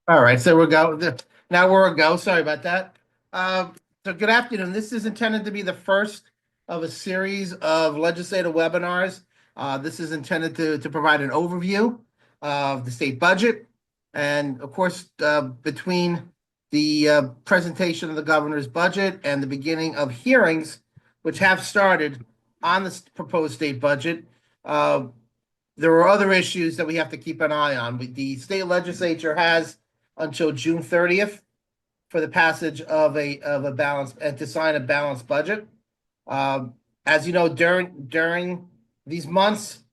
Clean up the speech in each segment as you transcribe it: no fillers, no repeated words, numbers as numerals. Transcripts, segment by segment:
All right, so we'll go. Now we're a go. Sorry about that. So good afternoon. This is intended to be the first of a series of legislative webinars. This is intended to provide an overview of the state budget. And of course, between the presentation of the governor's budget and the beginning of hearings, which have started on the proposed state budget, there are other issues that we have to keep an eye on. The state legislature has until June 30th for the passage of a balance and to sign a balanced budget. As you know, during these months,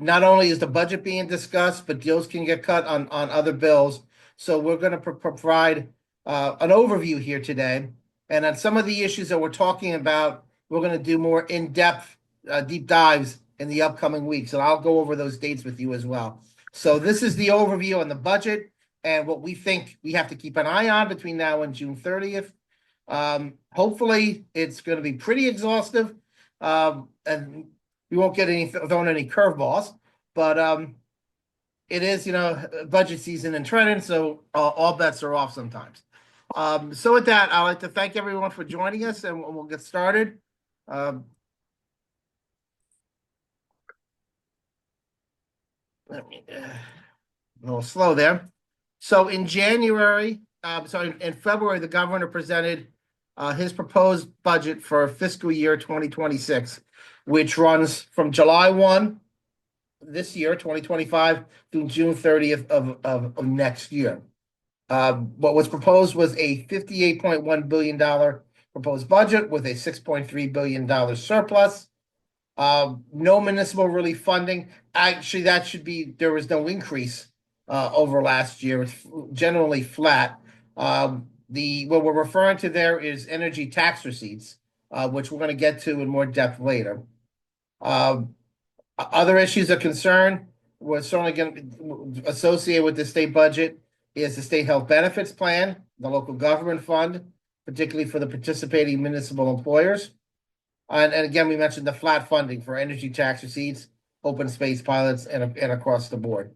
not only is the budget being discussed, but deals can get cut on other bills. So we're going to provide an overview here today. And on some of the issues that we're talking about, we're going to do more in-depth, deep dives in the upcoming weeks. And I'll go over those dates with you as well. So this is the overview on the budget and what we think we have to keep an eye on between now and June 30th. Hopefully, it's going to be pretty exhaustive, and we won't get thrown any curveballs. But it is, budget season in Trenton, so all bets are off sometimes. So with that, I'd like to thank everyone for joining us, and we'll get started. Let me, a little slow there. So in January, in February, the governor presented his proposed budget for fiscal year 2026, which runs from July 1 this year, 2025, through June 30th of next year. What was proposed was a $58.1 billion proposed budget with a $6.3 billion surplus. No municipal relief funding. Actually, there was no increase over last year. It's generally flat. What we're referring to there is energy tax receipts, which we're going to get to in more depth later. Other issues of concern we're certainly going to associate with the state budget is the state health benefits plan, the local government fund, particularly for the participating municipal employers. And again, we mentioned the flat funding for energy tax receipts, open space pilots, and across the board.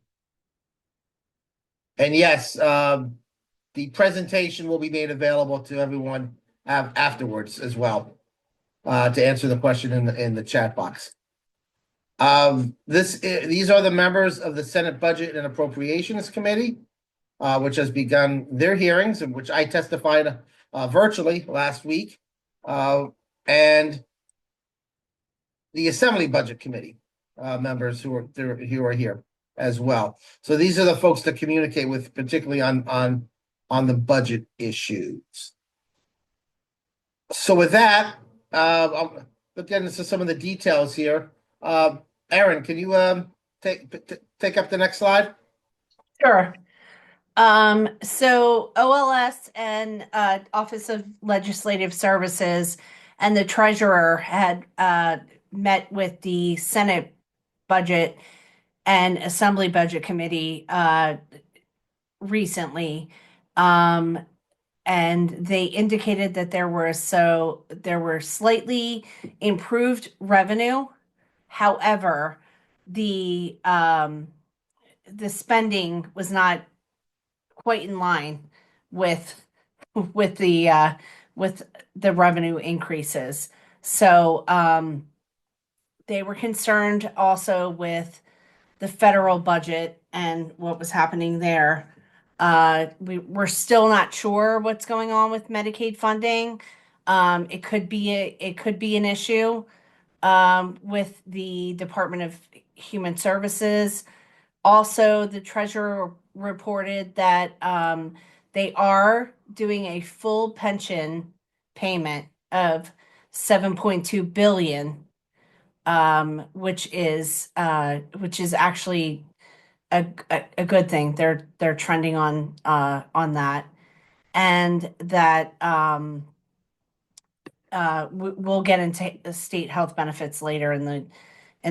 And yes, the presentation will be made available to everyone afterwards as well, to answer the question in the chat box. These are the members of the Senate Budget and Appropriations Committee, which has begun their hearings, in which I testified virtually last week, and the Assembly Budget Committee members who are here as well. So these are the folks to communicate with, particularly on the budget issues. So with that, I'll look into some of the details here. Aaron, can you take up the next slide? Sure. So OLS and Office of Legislative Services and the Treasurer had met with the Senate Budget and Assembly Budget Committee recently, and they indicated that there were slightly improved revenue. However, the spending was not quite in line with the revenue increases. So they were concerned also with the federal budget and what was happening there. We're still not sure what's going on with Medicaid funding. It could be an issue with the Department of Human Services. Also, the treasurer reported that they are doing a full pension payment of $7.2 billion, which is actually a good thing. They're trending on that, and that we'll get into state health benefits later in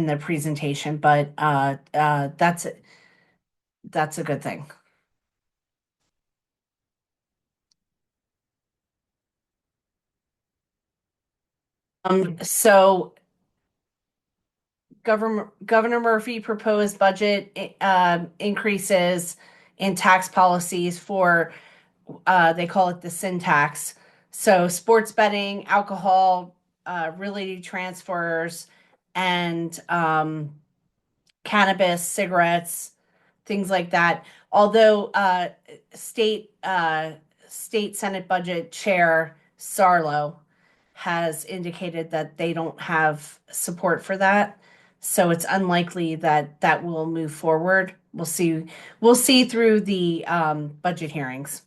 the presentation, but that's a good thing. So Governor Murphy proposed budget increases in tax policies for, they call it the sin tax. So sports betting, alcohol, related transfers, and cannabis, cigarettes, things like that. Although state state Senate Budget Chair Sarlo has indicated that they don't have support for that, so it's unlikely that that will move forward. We'll see. We'll see through the budget hearings.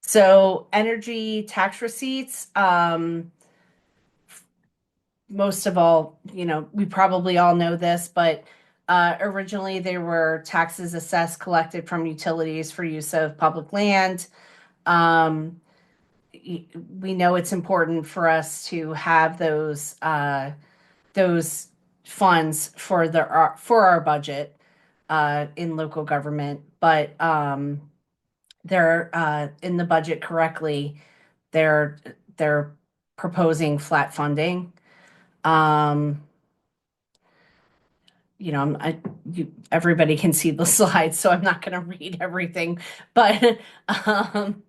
So energy tax receipts, most of all, we probably all know this, but originally there were taxes assessed collected from utilities for use of public land. Um, we know it's important for us to have those funds for for our budget in local government, but they're in the budget correctly. They're they're proposing flat funding. Um, everybody can see the slides, so I'm not going to read everything, but um,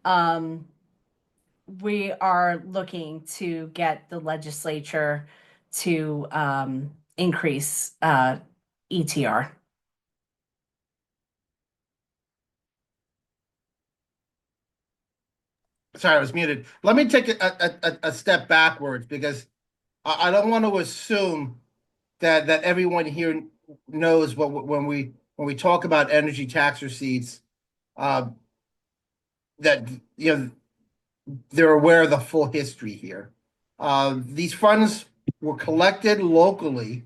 um, we are looking to get the legislature to increase ETR. Sorry, I was muted. Let me take a step backwards because I don't want to assume that everyone here knows what when we talk about energy tax receipts, uh, that they're aware of the full history here. These funds were collected locally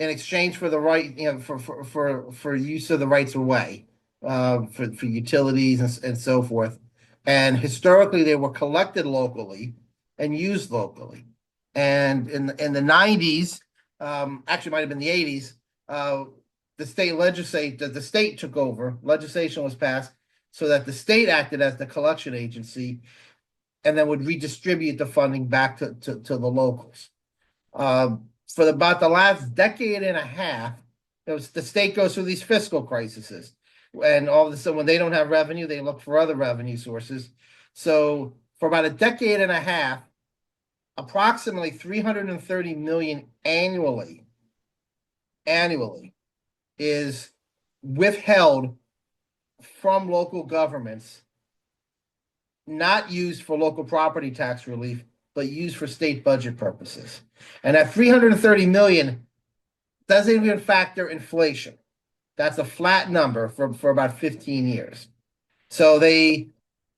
in exchange for the right, for use of the rights of way, for utilities and so forth. And historically, they were collected locally and used locally. And in the 90s, actually might have been the 80s, the state took over, legislation was passed so that the state acted as the collection agency and then would redistribute the funding back to the locals. For about the last decade and a half, the state goes through these fiscal crises. And all of a sudden, when they don't have revenue, they look for other revenue sources. So for about a decade and a half, approximately 330 million annually is withheld from local governments, not used for local property tax relief, but used for state budget purposes. And that 330 million doesn't even factor inflation. That's a flat number for about 15 years. So they,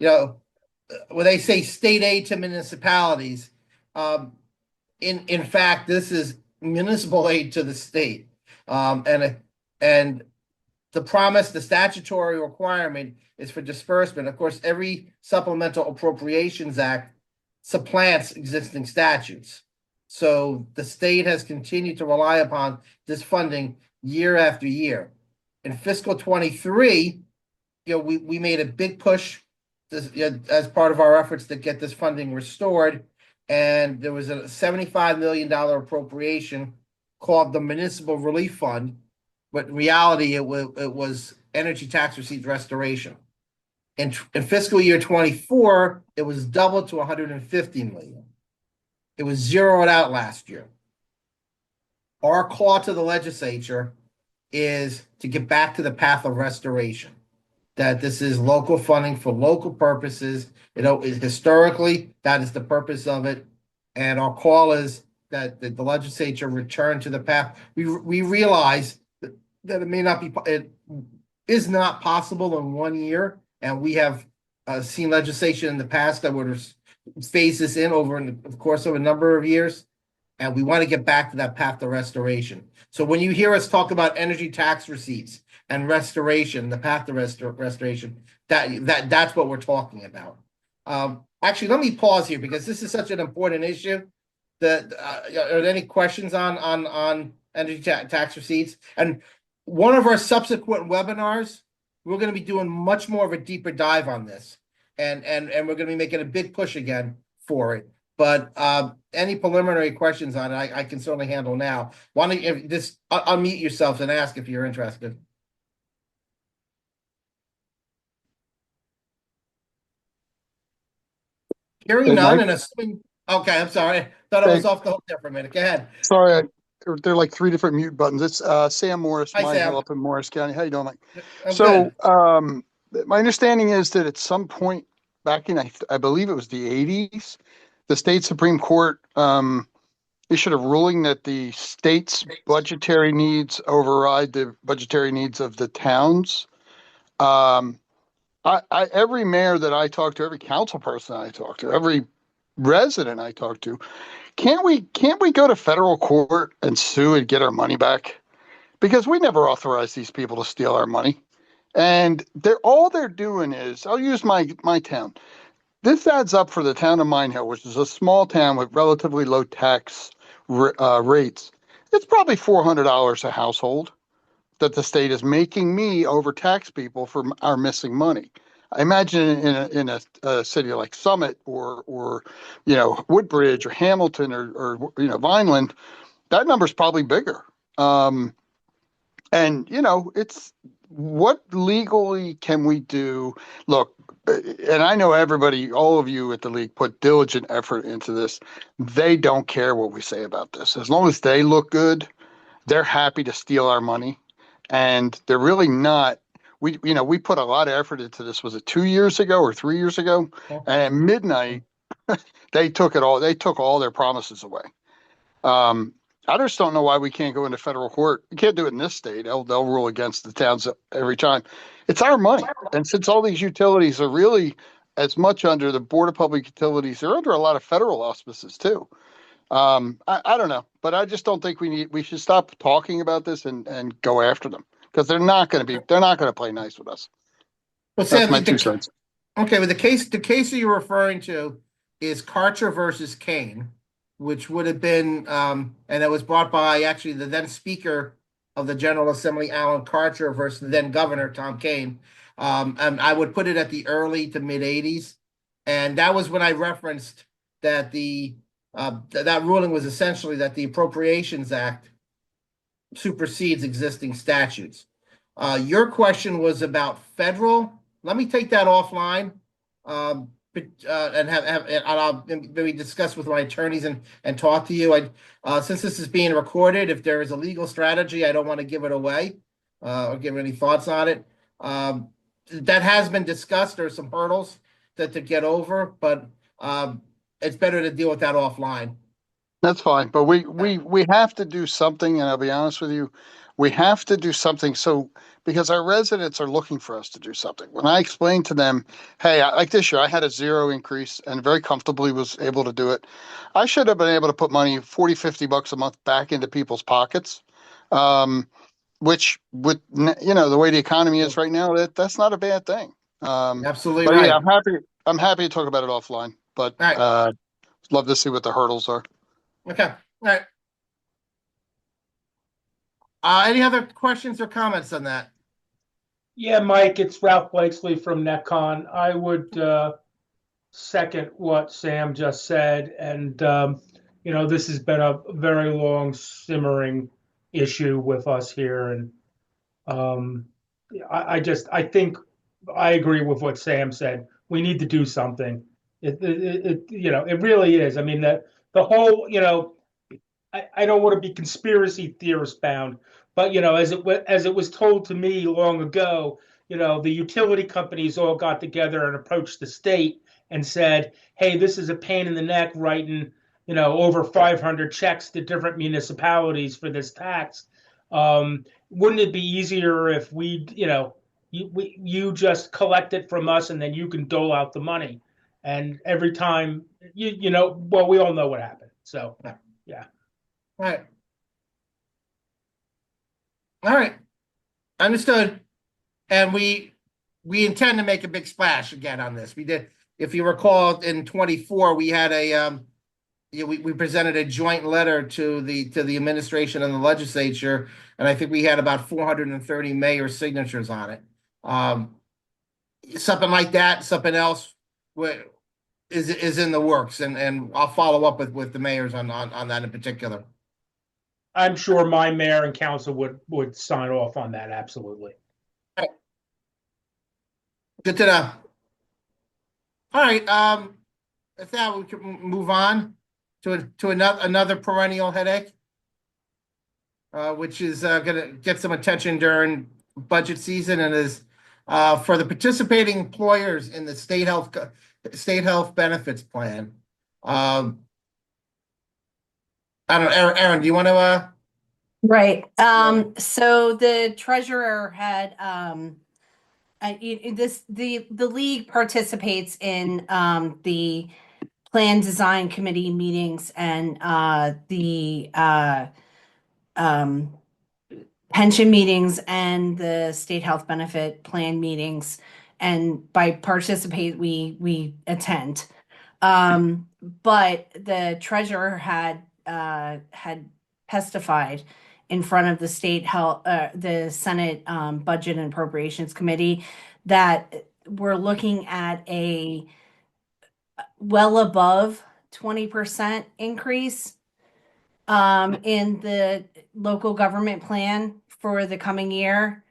when they say state aid to municipalities, in fact, this is municipal aid to the state. And the promise, the statutory requirement is for disbursement. Of course, every supplemental appropriations act supplants existing statutes. So the state has continued to rely upon this funding year after year. In fiscal 23, we made a big push as part of our efforts to get this funding restored. And there was a $75 million appropriation called the Municipal Relief Fund. But in reality, it was energy tax receipts restoration. In fiscal year 24, it was doubled to 150 million. It was zeroed out last year. Our call to the legislature is to get back to the path of restoration. That this is local funding for local purposes. Historically, that is the purpose of it. And our call is that the legislature return to the path. We realize that it is not possible in 1 year. And we have seen legislation in the past that would phase this in over in the course of a number of years. And we want to get back to that path to restoration. So when you hear us talk about energy tax receipts and restoration, the path to restoration, that's what we're talking about. Actually, let me pause here because this is such an important issue. Are there any questions on energy tax receipts? And one of our subsequent webinars, we're going to be doing much more of a deeper dive on this and we're gonna be making a big push again for it. But any preliminary questions on it, I can certainly handle now. Why don't you just unmute yourself and ask if you're interested? Hearing Hey, none Mike. and assuming, okay, I'm sorry. Thought I Hey, was off the hook there for a minute. Go ahead. sorry, there are like three different mute buttons. It's Sam Morris, Hi, Mine Hill Sam. up in Morris County. How you doing, Mike? I'm So, good. my understanding is that at some point back in, I believe it was the 80s, the state Supreme Court issued a ruling that the state's budgetary needs override the budgetary needs of the towns. Um, every mayor that I talk to, every council person I talk to, every resident I talk to, can't we go to federal court and sue and get our money back? Because we never authorized these people to steal our money. And they're doing is, I'll use my town. This adds up for the town of Mine Hill, which is a small town with relatively low tax rates. It's probably $400 a household that the state is making me overtax people for our missing money. I imagine in a city like Summit or Woodbridge or Hamilton or Vineland, that number's probably bigger. Um, and it's what legally can we do? Look, and I know everybody, all of you at the league put diligent effort into this. They don't care what we say about this. As long as they look good, they're happy to steal our money, and they're really not. We put a lot of effort into this. Was it 2 years ago or 3 years ago? And at midnight, they took it all. They took all their promises away. Um, I just don't know why we can't go into federal court. You can't do it in this state. They'll rule against the towns every time. It's our money, and since all these utilities are really as much under the Board of Public Utilities, they're under a lot of federal auspices too. I don't know, but I just don't think we should stop talking about this and go after them because they're not going to play nice with us. Well, That's Sam, my 2 cents. okay, but the case that you're referring to is Karcher versus Kane, which would have been, and it was brought by actually the then Speaker of the General Assembly, Alan Karcher, versus the then Governor, Tom Kane. And I would put it at the early to mid '80s, and that was when I referenced that that ruling was essentially that the Appropriations Act supersedes existing statutes. Your question was about federal. Let me take that offline, and and I'll maybe discuss with my attorneys and talk to you. Since this is being recorded, if there is a legal strategy, I don't want to give it away or give any thoughts on it. That has been discussed. There's some hurdles to get over, but it's better to deal with that offline. That's fine, but we have to do something, and I'll be honest with you, we have to do something. So because our residents are looking for us to do something. When I explained to them, hey, like this year, I had a zero increase and very comfortably was able to do it. I should have been able to put money, 40, $50 a month back into people's pockets. Um, which with the way the economy is right now, that's not a bad thing. Absolutely But yeah, right. I'm happy to talk about it offline, but All right. love to see what the hurdles are. Okay. All right. Any other questions or comments on that? Yeah, Mike, it's Ralph Blakesley from NetCon. I would second what Sam just said. And, this has been a very long simmering issue with us here. And um, I think I agree with what Sam said. We need to do something. It really is. I mean, the whole, I don't want to be conspiracy theorist bound, but as it was told to me long ago, the utility companies all got together and approached the state and said, "Hey, this is a pain in the neck writing, over 500 checks to different municipalities for this tax. Wouldn't it be easier if you just collect it from us and then you can dole out the money?" And every time, well, we all know what happened. So, yeah. All right. All right. Understood. And we intend to make a big splash again on this. We did, if you recall, in 24, we had we presented a joint letter to the administration and the legislature, and I think we had about 430 mayor signatures on it. Something like that, something else is in the works, and I'll follow up with the mayors on that in particular. I'm sure my mayor and council would sign off on that, absolutely. Good to know. All right, with that, we can move on to another perennial headache, which is gonna get some attention during budget season, and is for the participating employers in the state health benefits plan. I don't know, Aaron, do you want to? Right. Yeah. So the treasurer had the league participates in the plan design committee meetings and the um pension meetings and the state health benefit plan meetings. And by participate, we attend. But the treasurer had testified in front of the the Senate Budget and Appropriations Committee that we're looking at a well above 20% increase in the local government plan for the coming year,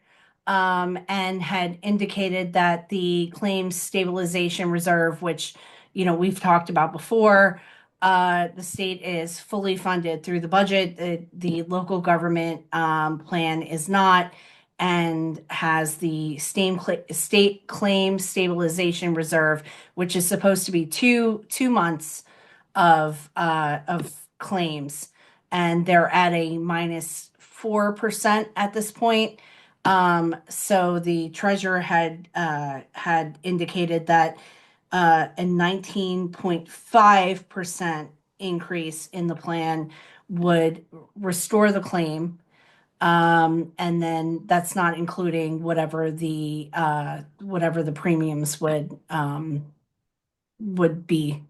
and had indicated that the claims stabilization reserve, which, we've talked about before, the state is fully funded through the budget. The local government plan is not, and has the state claim stabilization reserve, which is supposed to be two months of claims, and they're at a -4% at this point. So the treasurer had indicated that a 19.5% increase in the plan would restore the claim. And then that's not including whatever the premiums would be.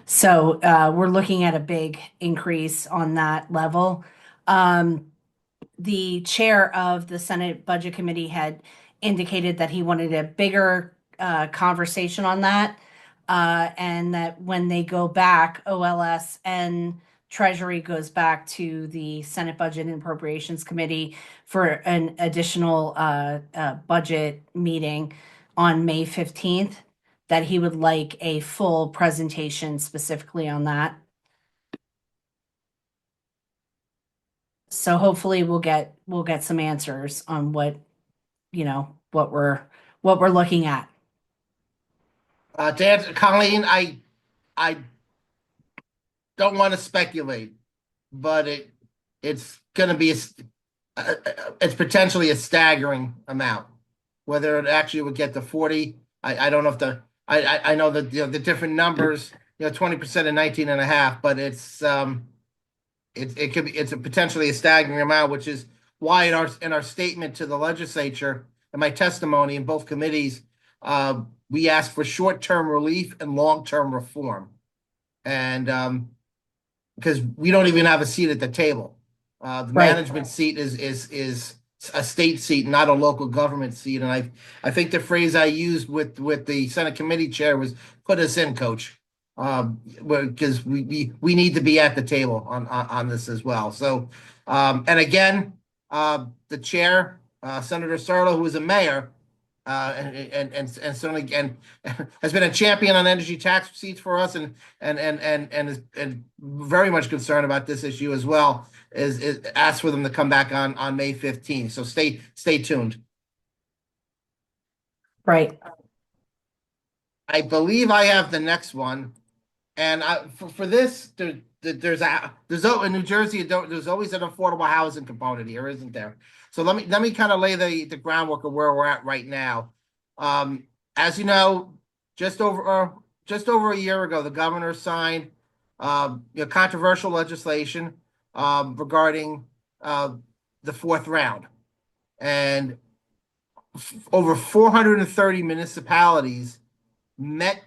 So we're looking at a big increase on that level. The chair of the Senate Budget Committee had indicated that he wanted a bigger conversation on that, and that when they go back, OLS and Treasury goes back to the Senate Budget and Appropriations Committee for an additional budget meeting on May 15th, that he would like a full presentation specifically on that. So hopefully we'll get some answers on what we're looking at. To answer, Colleen, I don't want to speculate, but it's going to be it's potentially a staggering amount. Whether it actually would get to 40, I don't know if I know that the different numbers, 20% and 19.5, but it's a potentially a staggering amount, which is why in our statement to the legislature and my testimony in both committees, we asked for short-term relief and long-term reform, and because we don't even have a seat at the table. The management seat is a state seat, not a local government seat, and I think the phrase I used with the Senate committee chair was "put us in, coach," because we need to be at the table on this as well. So, and again, the chair, Senator Serlo, who is a mayor, and certainly again has been a champion on energy tax receipts for us, and is very much concerned about this issue as well. Is asked for them to come back on May 15th. So stay tuned. Right. I believe I have the next one, and for this in New Jersey there's always an affordable housing component here, isn't there? So let me kind of lay the groundwork of where we're at right now. As you know, just over a year ago, the governor signed controversial legislation regarding the fourth round, and over 430 municipalities met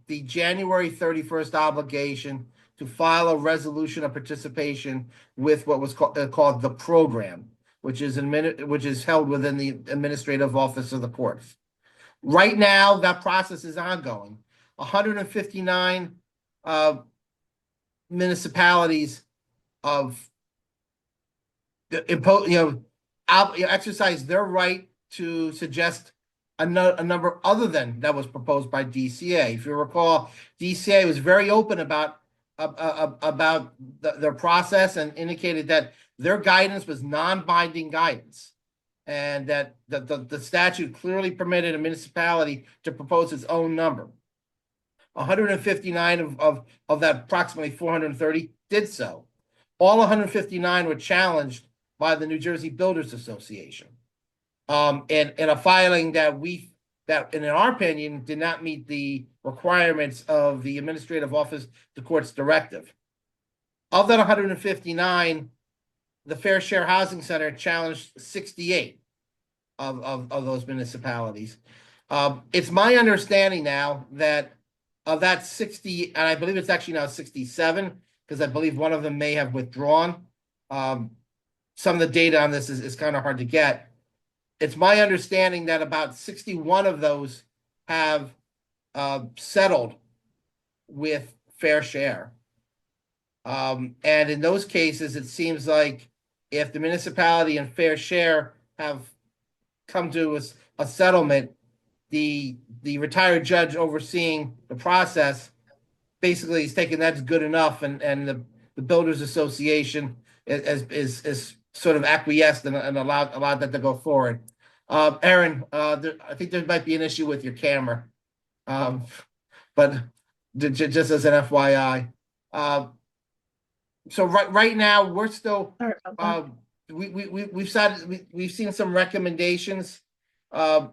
the January 31st obligation to file a resolution of participation with what was called the program, which is held within the administrative office of the courts. Right now, that process is ongoing. 159 municipalities of exercise their right to suggest a number other than that was proposed by DCA. If you recall, DCA was very open about their process and indicated that their guidance was non-binding guidance, and that the statute clearly permitted a municipality to propose its own number. 159 of that approximately 430 did so. All 159 were challenged by the New Jersey Builders Association. In a filing that in our opinion, did not meet the requirements of the Administrative Office to Courts Directive. Of that 159, the Fair Share Housing Center challenged 68 of those municipalities. It's my understanding now that of that 60, and I believe it's actually now 67, because I believe one of them may have withdrawn. Some of the data on this is kind of hard to get. It's my understanding that about 61 of those have settled with Fair Share. And in those cases, it seems like if the municipality and Fair Share have come to a settlement, the retired judge overseeing the process basically is taking that's good enough, and the Builders Association is sort of acquiesced and allowed that to go forward. Aaron, I think there might be an issue with your camera, but just as an FYI. So right now we're still we've seen some recommendations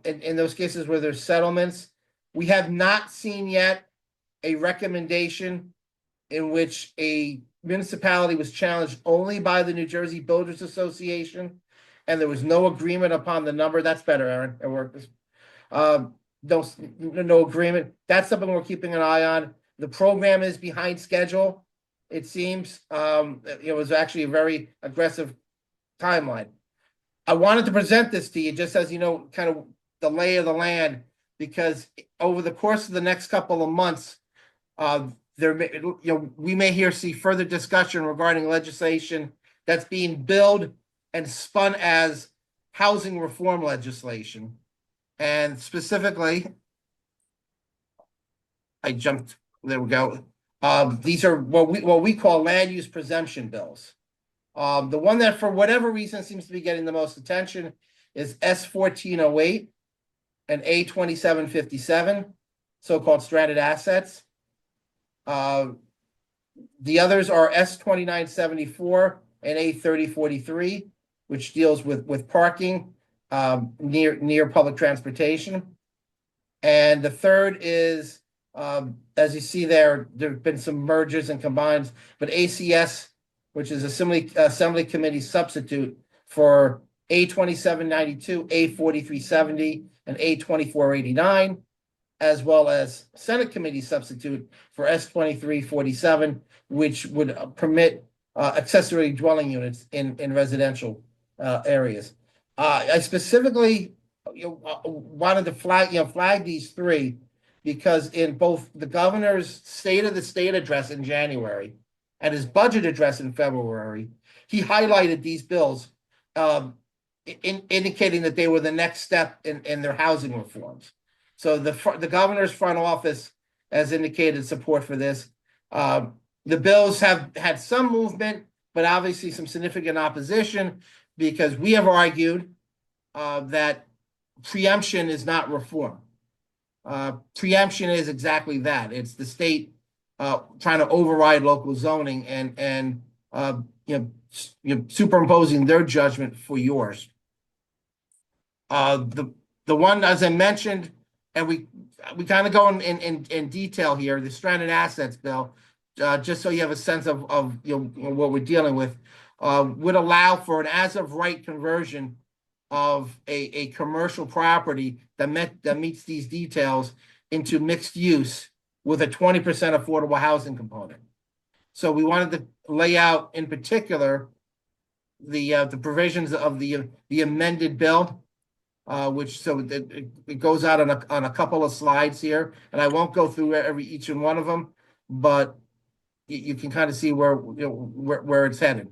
in those cases where there's settlements. We have not seen yet a recommendation in which a municipality was challenged only by the New Jersey Builders Association, and there was no agreement upon the number. That's better, Aaron. It worked. No agreement. That's something we're keeping an eye on. The program is behind schedule, it seems. It was actually a very aggressive timeline. I wanted to present this to you just as, kind of the lay of the land, because over the course of the next couple of months, we may see further discussion regarding legislation that's being billed and spun as housing reform legislation. And specifically, there we go. These are what we call land use presumption bills. The one that for whatever reason seems to be getting the most attention is S1408 and A2757, so-called stranded assets. The others are S2974 and A3043, which deals with parking near public transportation. And the third is, as you see there have been some mergers and combines, but ACS, which is Assembly Committee substitute for A2792, A4370, and A2489, as well as Senate Committee substitute for S2347, which would permit accessory dwelling units in residential areas. I specifically wanted to flag these three because in both the governor's State of the State address in January and his budget address in February, he highlighted these bills, indicating that they were the next step in their housing reforms. So the governor's front office has indicated support for this. The bills have had some movement, but obviously some significant opposition, because we have argued that preemption is not reform. Preemption is exactly that. It's the state trying to override local zoning and superimposing their judgment for yours. The one, as I mentioned, and we kind of go in detail here, the stranded assets bill, just so you have a sense of what we're dealing with, would allow for an as of right conversion of a commercial property that meets these details into mixed use with a 20% affordable housing component. So we wanted to lay out in particular the provisions of the amended bill. which so it goes out on a couple of slides here, and I won't go through each and one of them, but you can kind of see where where it's headed.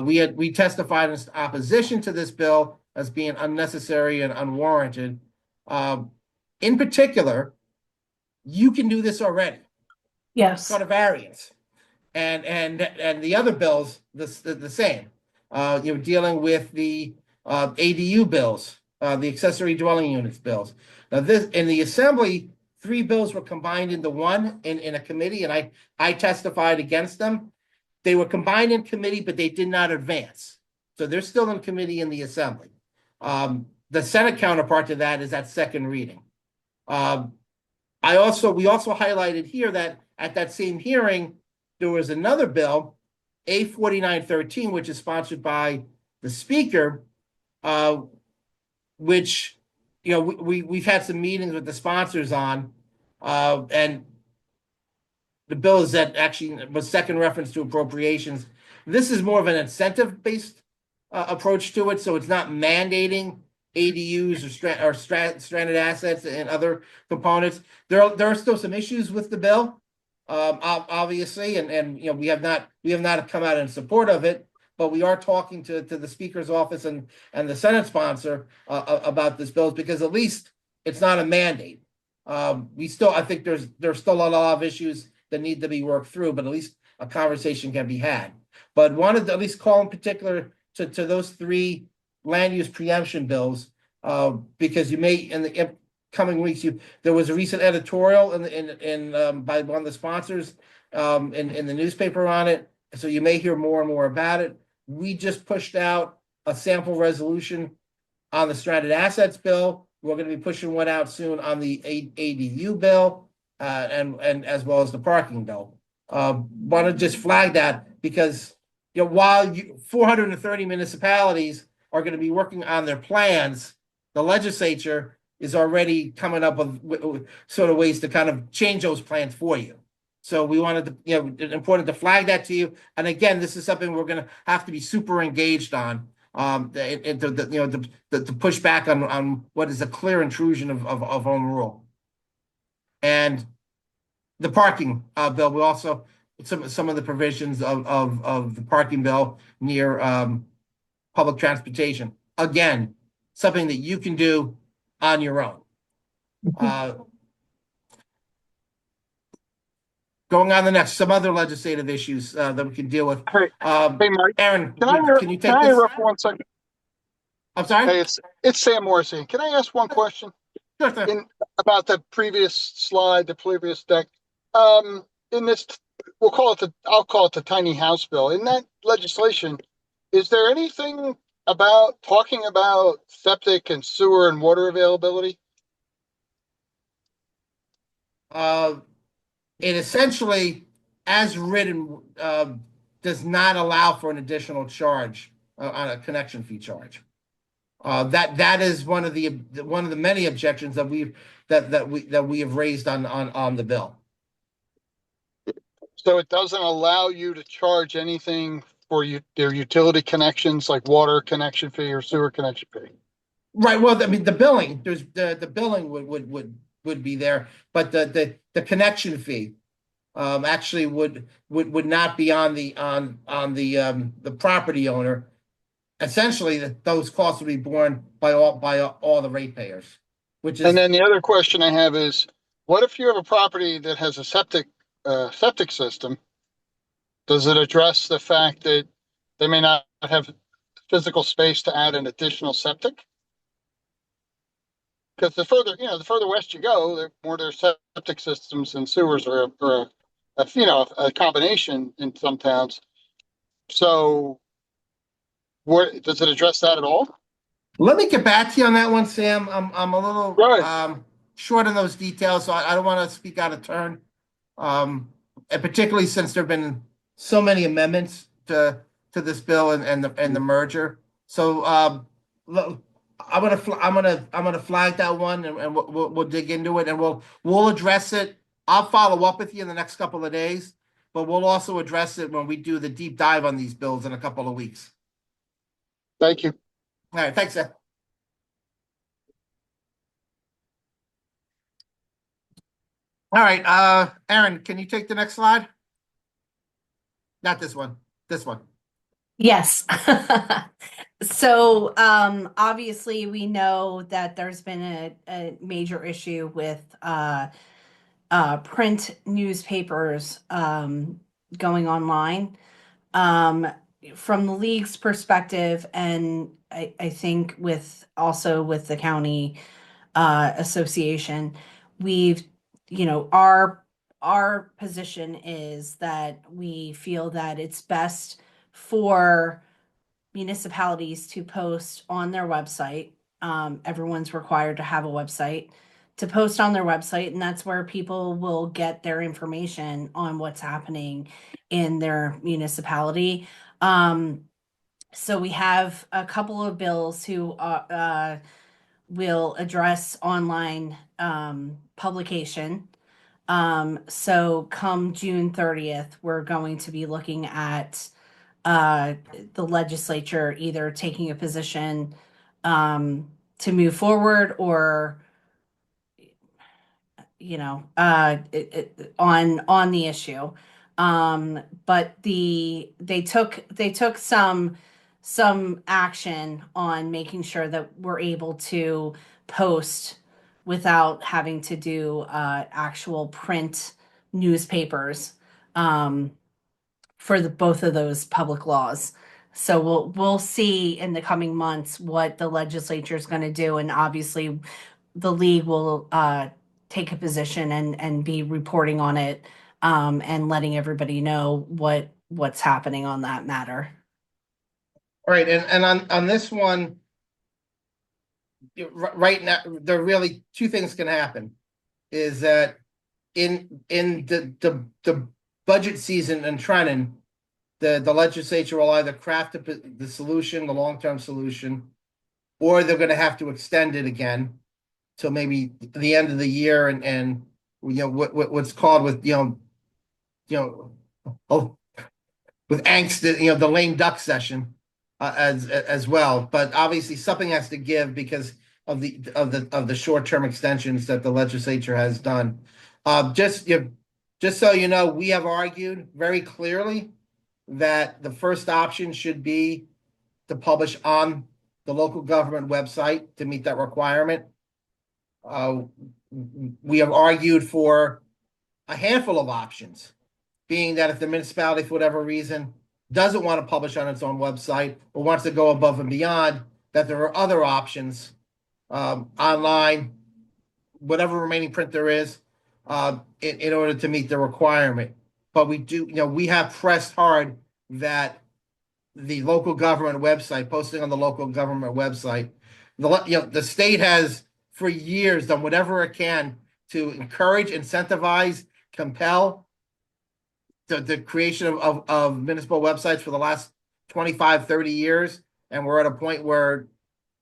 We testified in opposition to this bill as being unnecessary and unwarranted. In particular, you can do this already. Yes. Sort of variance. And the other bills, the same. Dealing with the ADU bills, the accessory dwelling units bills. Now this, in the assembly, 3 bills were combined into one in a committee, and I testified against them. They were combined in committee, but they did not advance. So they're still in committee in the assembly. The Senate counterpart to that is at second reading. We also highlighted here that at that same hearing, there was another bill, A4913, which is sponsored by the speaker, which, we've had some meetings with the sponsors on, and the bill is that actually was second reference to appropriations. This is more of an incentive-based approach to it, so it's not mandating ADUs or stranded assets and other components. There are still some issues with the bill, obviously, and we have not come out in support of it, but we are talking to the Speaker's office and the Senate sponsor about this bill, because at least it's not a mandate. I think there's still a lot of issues that need to be worked through, but at least a conversation can be had. But wanted to at least call in particular to those 3 land use preemption bills, because you may in the coming weeks, there was a recent editorial by one of the sponsors in the newspaper on it, so you may hear more and more about it. We just pushed out a sample resolution on the stranded assets bill. We're going to be pushing one out soon on the ADU bill, and as well as the parking bill. Want to just flag that because while 430 municipalities are going to be working on their plans, the legislature is already coming up with sort of ways to kind of change those plans for you. So we wanted to, it's important to flag that to you. And again, this is something we're going to have to be super engaged on, to push back on what is a clear intrusion of home rule. And the parking bill, we also some of the provisions of the parking bill near public transportation. Again, something that you can do on your own. Going on the next, some other legislative issues that we can deal with. Hey, Mike, Aaron, can you take can I this? interrupt for 1 second? I'm sorry? Hey, it's Sam Morrissey. Can I ask one question Sure thing. about the previous slide, the previous deck? In this, I'll call it the tiny house bill. In that legislation, is there anything talking about septic and sewer and water availability? It essentially, as written, does not allow for an additional charge on a connection fee charge. That is one of the many objections that we have raised on the bill. So it doesn't allow you to charge anything for their utility connections, like water connection fee or sewer connection fee. Right. Well, I mean, the billing, there's the billing would be there, but the connection fee actually would not be on the property owner. Essentially, those costs would be borne by all the ratepayers, which is. And then the other question I have is, what if you have a property that has a septic system? Does it address the fact that they may not have physical space to add an additional septic? Because the further west you go, the more their septic systems and sewers are a combination in some towns. So, does it address that at all? Let me get back to you on that one, Sam. I'm a little Right. short on those details, so I don't want to speak out of turn. And particularly since there've been so many amendments to this bill and the merger. So I'm gonna flag that one, and we'll dig into it, and we'll address it. I'll follow up with you in the next couple of days, but we'll also address it when we do the deep dive on these bills in a couple of weeks. Thank you. All right, thanks, Seth. All right, Aaron, can you take the next slide? Not this one, this one. Yes. So, obviously we know that there's been a major issue with, print newspapers, going online. Um, from the league's perspective, and I think with also with the county association, we've, our position is that we feel that it's best for municipalities to post on their website. Everyone's required to have a website to post on their website, and that's where people will get their information on what's happening in their municipality. So we have a couple of bills who will address online publication. So come June 30th, we're going to be looking at the legislature either taking a position to move forward or on the issue. But they took some action on making sure that we're able to post without having to do actual print newspapers for the both of those public laws. So we'll see in the coming months what the legislature is going to do, and obviously the league will take a position and be reporting on it, and letting everybody know what's happening on that matter. All right, and on this one, right now, there are really two things can happen. Is that in the budget season in Trenton, the legislature will either craft the solution, the long-term solution, or they're going to have to extend it again till maybe the end of the year, and what's called with oh, with angst, the lame duck session, as well. But obviously something has to give because of the short-term extensions that the legislature has done. Just so you know, we have argued very clearly that the first option should be to publish on the local government website to meet that requirement. We have argued for a handful of options, being that if the municipality, for whatever reason, doesn't want to publish on its own website or wants to go above and beyond, that there are other options, online, whatever remaining print there is, in order to meet the requirement. But we have pressed hard that the local government website, posting on the local government website, the state has for years done whatever it can to encourage, incentivize, compel the creation of municipal websites for the last 25, 30 years. And we're at a point where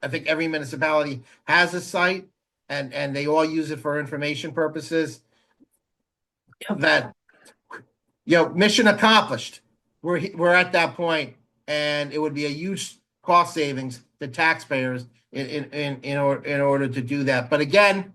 I think every municipality has a site, and they all use it for information purposes. That, mission accomplished. We're at that point, and it would be a huge cost savings to taxpayers in order to do that. But again,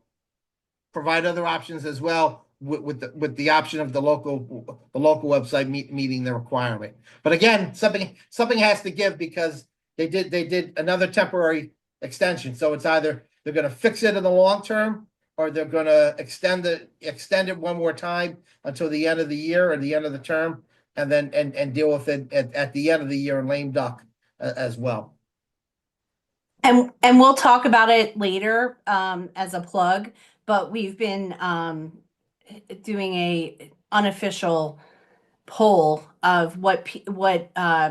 provide other options as well with the option of the local website meeting the requirement. But again, something has to give, because they did another temporary extension. So it's either they're going to fix it in the long term, or they're going to extend it one more time until the end of the year or the end of the term, and then and deal with it at the end of the year in lame duck as well. And we'll talk about it later, as a plug, but we've been doing a unofficial poll of what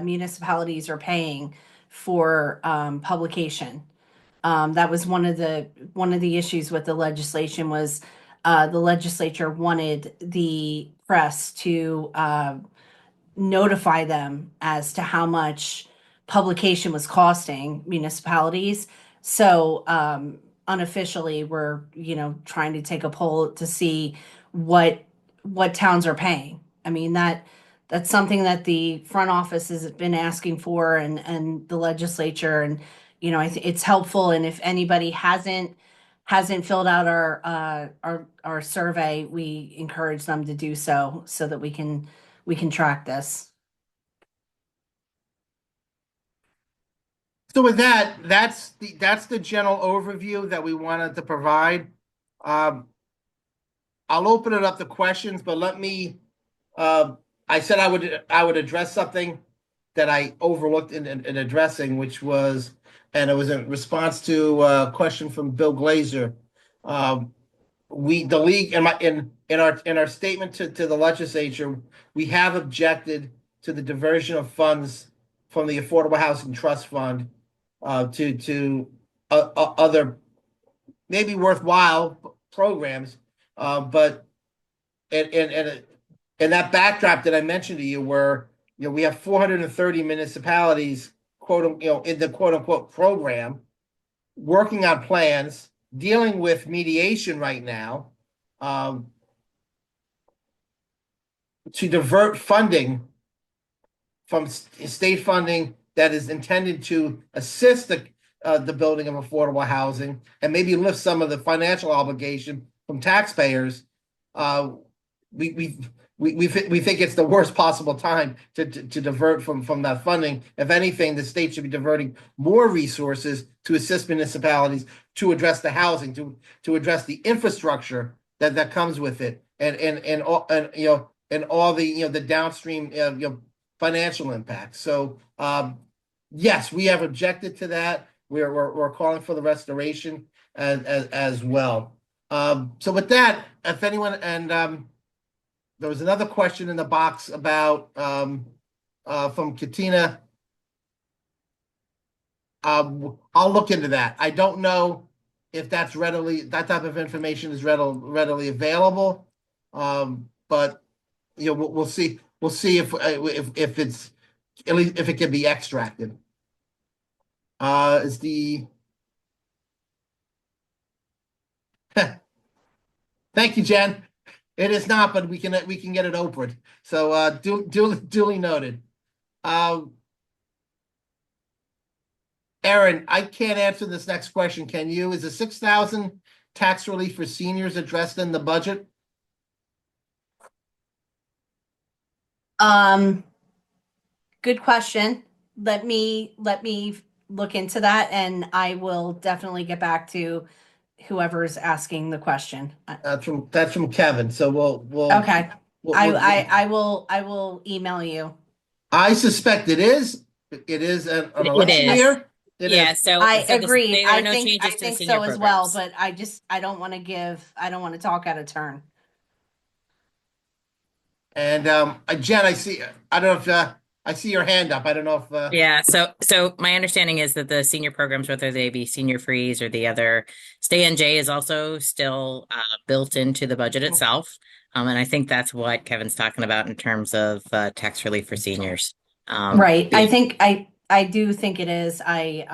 municipalities are paying for publication. That was one of the issues with the legislation was the legislature wanted the press to notify them as to how much publication was costing municipalities. So unofficially, we're trying to take a poll to see what towns are paying. I mean that's something that the front office has been asking for, and the legislature, and I think it's helpful. And if anybody hasn't hasn't filled out our survey, we encourage them to do so that we can track this. So with that, that's the general overview that we wanted to provide. Um, I'll open it up to questions, but let me, I said I would address something that I overlooked in addressing, which was, and it was in response to a question from Bill Glazer. The league, in our statement to the legislature, we have objected to the diversion of funds from the Affordable Housing Trust Fund to other maybe worthwhile programs, but in that backdrop that I mentioned to you, where we have 430 municipalities, in the quote unquote program, working on plans, dealing with mediation right now, to divert funding from state funding that is intended to assist the building of affordable housing and maybe lift some of the financial obligation from taxpayers. We think it's the worst possible time to divert from that funding. If anything, the state should be diverting more resources to assist municipalities to address the housing, to address the infrastructure that comes with it, and all the the downstream financial impact. So yes, we have objected to that. We're calling for the restoration as well. So with that, if anyone, and there was another question in the box about from Katina. I'll look into that. I don't know if that type of information is readily available. But we'll see. We'll see if it's, at least if it can be extracted. Is the Thank you, Jen. It is not, but we can get it opened. So duly noted. Aaron, I can't answer this next question. Can you? Is the 6,000 tax relief for seniors addressed in the budget? Good question. Let me look into that, and I will definitely get back to whoever's asking the question. That's from Kevin. So we'll Okay. we'll- I will email you. I suspect it is. It is an It election is. year. It Yeah, is. so I so agree. there are I no think changes to the so senior as well, programs. but I don't want to talk out of turn. And Jen, I don't know if I see your hand up. I don't know if Yeah, so my understanding is that the senior programs, whether they be senior freeze or the other, Stay NJ is also still built into the budget itself. And I think that's what Kevin's talking about in terms of tax relief for seniors. Right. I the- think I do think it is. I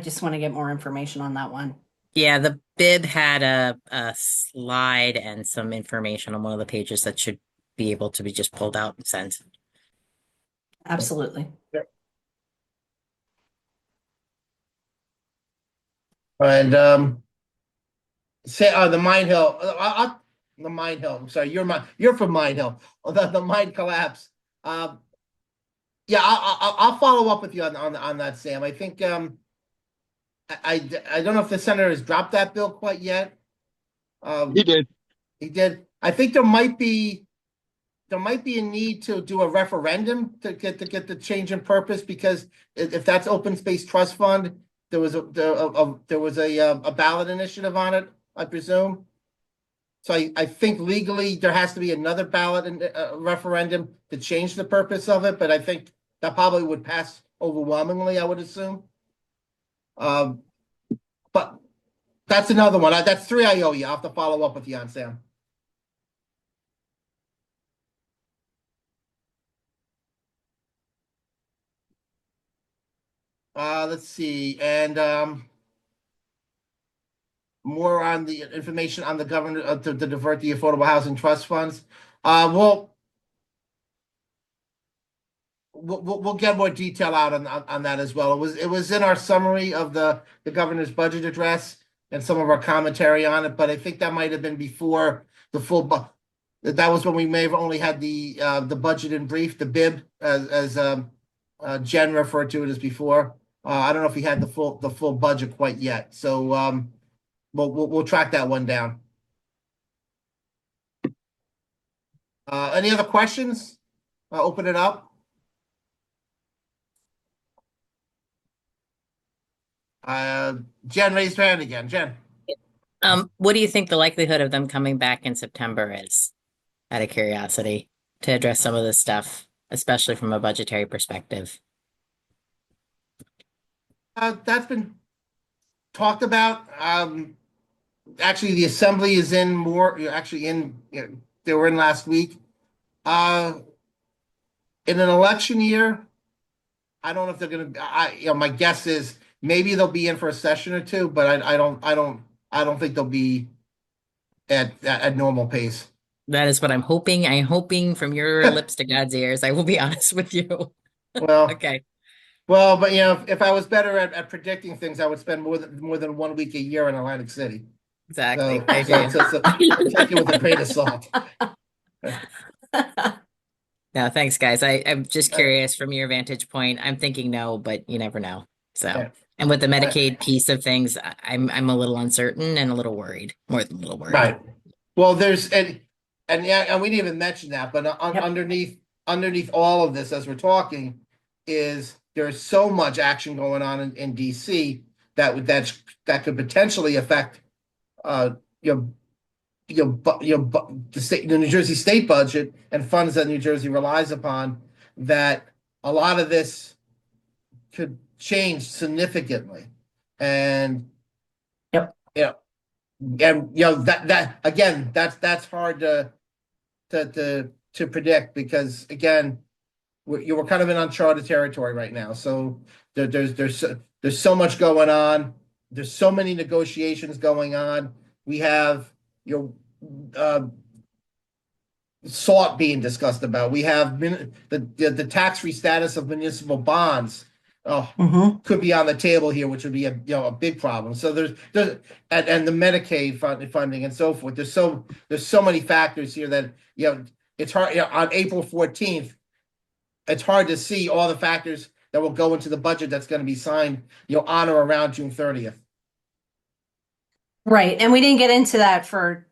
just want to get more information on that one. Yeah, the bid had a slide and some information on one of the pages that should be able to be just pulled out and sent. Absolutely. and say the Mine Hill. The Mine Hill. I'm sorry, you're from Mine Hill. The mine collapse. Yeah, I'll follow up with you on that, Sam. I think I don't know if the senator has dropped that bill quite yet. He did. He did. I think there might be a need to do a referendum to get the change in purpose, because if that's open space trust fund, there was a ballot initiative on it, I presume. So I think legally there has to be another ballot and referendum to change the purpose of it, but I think that probably would pass overwhelmingly, I would assume. But that's another one. That's three I owe you. I'll have to follow up with you on, Sam. Let's see, and more on the information on the governor to divert the affordable housing trust funds. We'll get more detail out on that as well. It was in our summary of the governor's budget address. and some of our commentary on it, but I think that might have been before the full that was when we may have only had the budget in brief, the bib, as Jen referred to it as before. I don't know if we had the full budget quite yet, so we'll track that one down. Any other questions? I'll open it up. Jen raised her hand again. Jen. What do you think the likelihood of them coming back in September is, out of curiosity, to address some of this stuff, especially from a budgetary perspective? That's been talked about. Actually, the assembly is in more. Actually, they were in last week. In an election year, I don't know if they're going to. My guess is maybe they'll be in for a session or two, but I don't think they'll be at normal pace. That is what I'm hoping. I'm hoping from your lips to God's ears. I will be honest with you. Well, Okay. well, but if I was better at predicting things, I would spend more than 1 week a year in Atlantic City. Exactly. So, I hear you. take it with a grain of salt. No, thanks, guys. I'm just curious from your vantage point. I'm thinking no, but you never know. So, Yeah. and with the Medicaid piece of things, I'm a little uncertain and a little worried, more than a little worried. Right. Well, there's and yeah, and we didn't even mention that, but Yep. underneath all of this, as we're talking, is there's so much action going on in DC that could potentially affect the state, the New Jersey state budget and funds that New Jersey relies upon, that a lot of this could change significantly. And Yep. And that again, that's hard to predict, because again, we're kind of in uncharted territory right now. So there's so much going on. There's so many negotiations going on. We have SALT being discussed about. We have the tax-free status of municipal bonds. Could be on the table here, which would be a big problem. So there's and the Medicaid funding and so forth. There's so many factors here that it's hard. On April 14th, it's hard to see all the factors that will go into the budget that's going to be signed on or around June 30th. Right. And we didn't get into that for,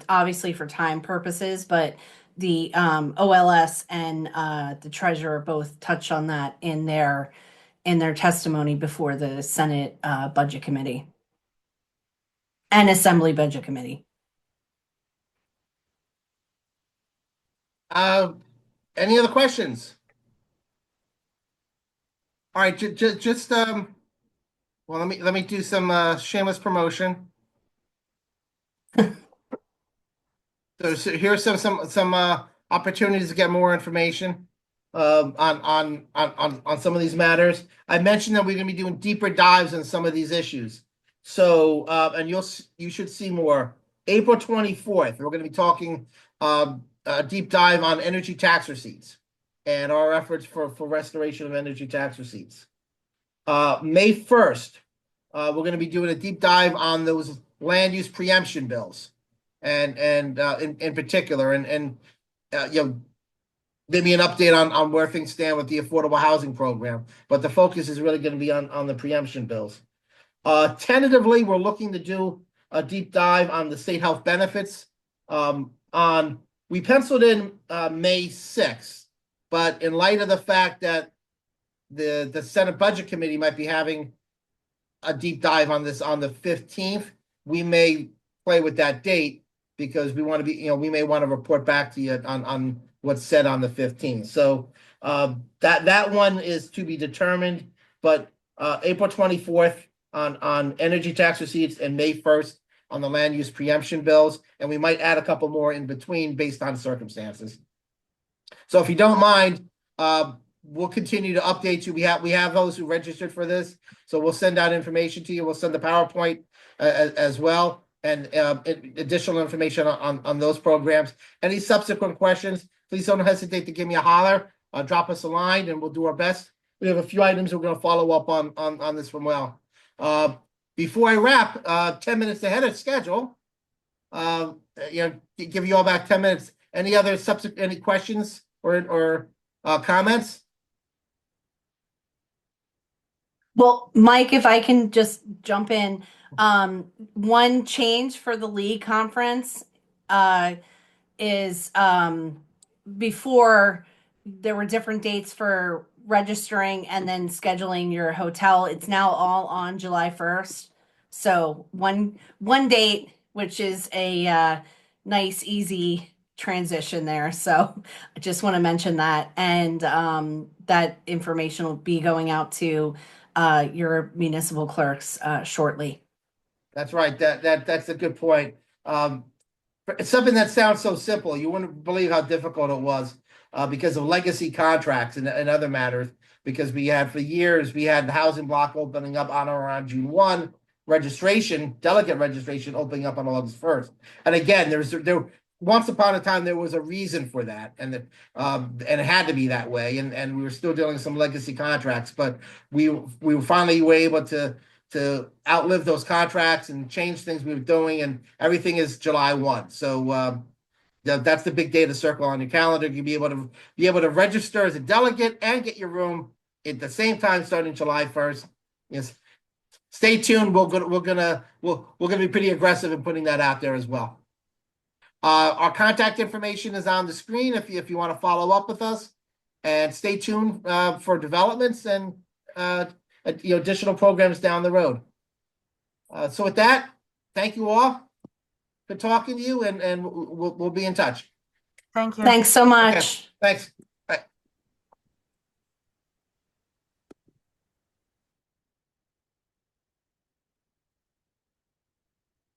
obviously for time purposes, but the OLS and the treasurer both touched on that in their testimony before the Senate Budget Committee and Assembly Budget Committee. Any other questions? All right, just well, let me do some shameless promotion. So here's some opportunities to get more information on some of these matters. I mentioned that we're going to be doing deeper dives on some of these issues. So and you should see more. April 24th, we're going to be talking a deep dive on energy tax receipts and our efforts for restoration of energy tax receipts. May 1st, we're going to be doing a deep dive on those land use preemption bills, and in particular, and maybe an update on where things stand with the affordable housing program. But the focus is really going to be on the preemption bills. Tentatively, we're looking to do a deep dive on the state health benefits. We penciled in May 6th, but in light of the fact that the Senate Budget Committee might be having a deep dive on this on the 15th, we may play with that date, because we want to be, we may want to report back to you on what's said on the 15th. So that one is to be determined, but April 24th on energy tax receipts, and May 1st on the land use preemption bills, and we might add a couple more in between based on circumstances. So if you don't mind, we'll continue to update you. We have those who registered for this, so we'll send out information to you. We'll send the PowerPoint as well, and additional information on those programs. Any subsequent questions, please don't hesitate to give me a holler, drop us a line, and we'll do our best. We have a few items we're going to follow up on this from well. before I wrap, 10 minutes ahead of schedule, give you all back 10 minutes. Any other any questions or comments? Well, Mike, if I can just jump in, one change for the league conference, is, before there were different dates for registering and then scheduling your hotel. It's now all on July 1st. So one date, which is a, nice, easy transition there. So I just want to mention that. And, that information will be going out to, your municipal clerks, shortly. That's right. That's a good point. It's something that sounds so simple. You wouldn't believe how difficult it was because of legacy contracts and other matters. Because we had for years, we had the housing block opening up on or around June 1, delegate registration opening up on August 1st. And again, there once upon a time there was a reason for that, and it had to be that way. And we were still dealing with some legacy contracts, but we finally were able to outlive those contracts and change things we were doing, and everything is July 1. So that's the big day to circle on your calendar. You'll be able to register as a delegate and get your room at the same time starting July 1st. Yes. Stay tuned. We're gonna be pretty aggressive in putting that out there as well. Our contact information is on the screen if you want to follow up with us, and stay tuned for developments and additional programs down the road. So with that, thank you all. Good talking to you, and we'll be in touch. Thank you. Thanks so much. Thanks.